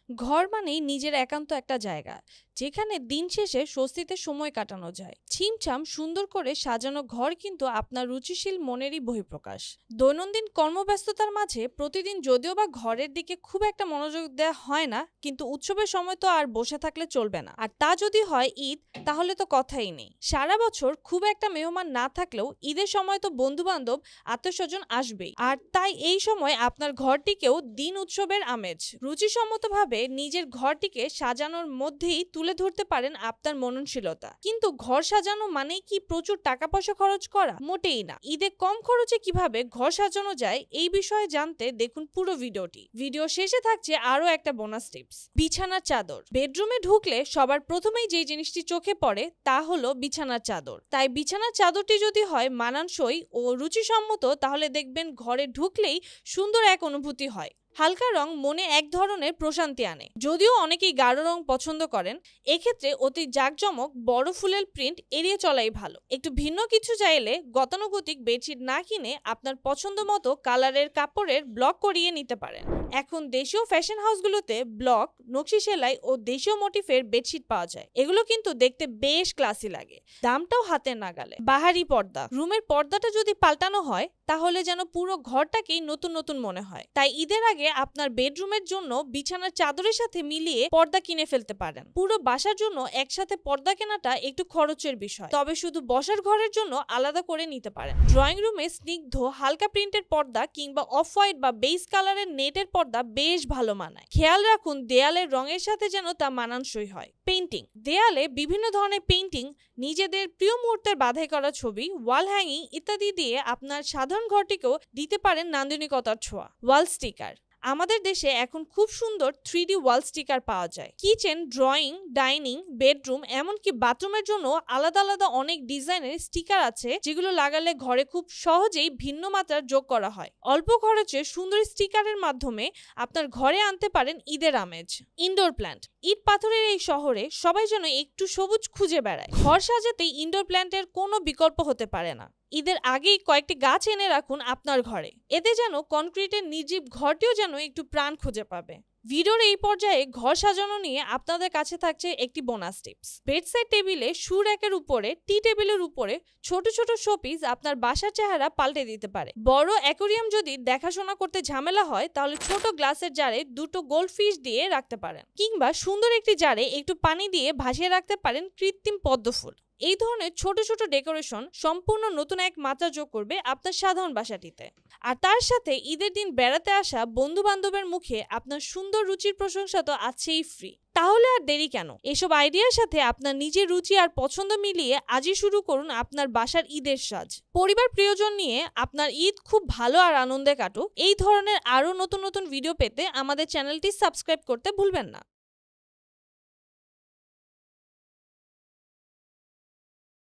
ঘর মানেই নিজের একান্ত একটা জায়গা, যেখানে দিন শেষে স্বস্তিতে সময় কাটানো যায়। ছিমছাম সুন্দর করে সাজানো ঘর কিন্তু আপনার রুচিশীল মনেরই বহিঃপ্রকাশ। দৈনন্দিন কর্মব্যস্ততার মাঝে প্রতিদিন যদিও বা ঘরের দিকে খুব একটা মনোযোগ দেওয়া হয় না, কিন্তু উৎসবের সময় তো আর বসে থাকলে চলবে না। আর তা যদি হয় ঈদ, তাহলে তো কথাই নেই। সারা বছর খুব একটা মেহমান না থাকলেও ঈদের সময় তো বন্ধু বান্ধব, আত্মীয়স্বজন আসবেই। আর তাই এই সময় আপনার ঘরটিকেও দিন উৎসবের আমেজ। রুচিসম্মতভাবে নিজের ঘরটিকে সাজানোর মধ্যেই তুলে ধরতে পারেন আপনার মননশীলতা। কিন্তু ঘর সাজানো মানেই কি প্রচুর টাকা পয়সা খরচ করা? মোটেই না। ঈদে কম খরচে কিভাবে ঘর সাজানো যায় এই বিষয়ে জানতে দেখুন পুরো ভিডিওটি। ভিডিও শেষে থাকছে আরো একটা বোনাস টিপস, বিছানার চাদর। বেডরুমে ঢুকলে সবার প্রথমেই যে জিনিসটি চোখে পড়ে তা হলো বিছানার চাদর। তাই বিছানার চাদরটি যদি হয় মানানসই ও রুচিসম্মত, তাহলে দেখবেন ঘরে ঢুকলেই সুন্দর এক অনুভূতি হয়। হালকা রং মনে এক ধরনের প্রশান্তি আনে। যদিও অনেকেই গাঢ় রং পছন্দ করেন, এক্ষেত্রে অতি জাঁকজমক বড় ফুলের প্রিন্ট এড়িয়ে চলাই ভালো। একটু ভিন্ন কিছু চাইলে গতানুগতিক বেডশিট না কিনে আপনার পছন্দ মতো কালারের কাপড়ের ব্লক করিয়ে নিতে পারেন। এখন দেশীয় ফ্যাশন হাউসগুলোতে ব্লক, নকশি সেলাই ও দেশীয় মোটিফের বেডশিট পাওয়া যায়। এগুলো কিন্তু দেখতে বেশ ক্লাসি লাগে, দামটাও হাতের নাগালে। বাহারি পর্দা, রুমের পর্দাটা যদি পাল্টানো হয় তাহলে যেন পুরো ঘরটাকেই নতুন নতুন মনে হয়। তাই ঈদের আগে আপনার বেডরুমের জন্য বিছানার চাদরের সাথে মিলিয়ে পর্দা কিনে ফেলতে পারেন। পুরো বাসার জন্য একসাথে পর্দা কেনাটা একটু খরচের বিষয়, তবে শুধু বসার ঘরের জন্য আলাদা করে নিতে পারেন। ড্রয়িং রুমে স্নিগ্ধ হালকা প্রিন্টের পর্দা কিংবা অফ হোয়াইট বা বেজ কালারের নেটের পর্দা বেশ ভালো মানায়। খেয়াল রাখুন দেয়ালের রঙের সাথে যেন তা মানানসই হয়। পেইন্টিং, দেয়ালে বিভিন্ন ধরনের পেইন্টিং, নিজেদের প্রিয় মুহূর্তের বাধাই করা ছবি, ওয়াল হ্যাঙ্গিং ইত্যাদি দিয়ে আপনার সাধারণ ঘরটিকেও দিতে পারেন নান্দনিকতার ছোঁয়া। ওয়াল স্টিকার, আমাদের দেশে এখন খুব সুন্দর 3D ওয়াল স্টিকার পাওয়া যায়। কিচেন, ড্রয়িং, ডাইনিং, বেডরুম, এমনকি বাথরুমের জন্য আলাদা আলাদা অনেক ডিজাইনের স্টিকার আছে, যেগুলো লাগালে ঘরে খুব সহজেই ভিন্ন মাত্রা যোগ করা হয়। অল্প খরচে সুন্দর স্টিকারের মাধ্যমে আপনার ঘরে আনতে পারেন ঈদের আমেজ। ইনডোর প্ল্যান্ট, ইট পাথরের এই শহরে সবাই যেন একটু সবুজ খুঁজে বেড়ায়। ঘর সাজাতে ইনডোর প্ল্যান্টের কোনো বিকল্প হতে পারে না। ঈদের আগেই কয়েকটি গাছ এনে রাখুন আপনার ঘরে, এতে যেন কনক্রিটের নির্জীব ঘরটিও যেন একটু প্রাণ খুঁজে পাবে। ভিডিওর এই পর্যায়ে ঘর সাজানো নিয়ে আপনাদের কাছে থাকছে একটি বোনাস টিপস। বেডসাইড টেবিলে, শু র্যাকের উপরে, টি টেবিলের উপরে ছোট ছোট শোপিস আপনার বাসার চেহারা পাল্টে দিতে পারে। বড় অ্যাকোরিয়াম যদি দেখাশোনা করতে ঝামেলা হয়, তাহলে ছোট গ্লাসের জারে দুটো গোল্ডফিশ দিয়ে রাখতে পারেন, কিংবা সুন্দর একটি জারে একটু পানি দিয়ে ভাসিয়ে রাখতে পারেন কৃত্রিম পদ্মফুল। এই ধরনের ছোট ছোট ডেকোরেশন সম্পূর্ণ নতুন এক মাত্রা যোগ করবে আপনার সাধারণ বাসাটিতে। আর তার সাথে ঈদের দিন বেড়াতে আসা বন্ধু বান্ধবের মুখে আপনার সুন্দর রুচির প্রশংসা তো আছেই ফ্রি। তাহলে আর দেরি কেন? এসব আইডিয়ার সাথে আপনার নিজের রুচি আর পছন্দ মিলিয়ে আজই শুরু করুন আপনার বাসার ঈদের সাজ। পরিবার প্রিয়জন নিয়ে আপনার ঈদ খুব ভালো আর আনন্দে কাটুক। এই ধরনের আরো নতুন নতুন ভিডিও পেতে আমাদের চ্যানেলটি সাবস্ক্রাইব করতে ভুলবেন না।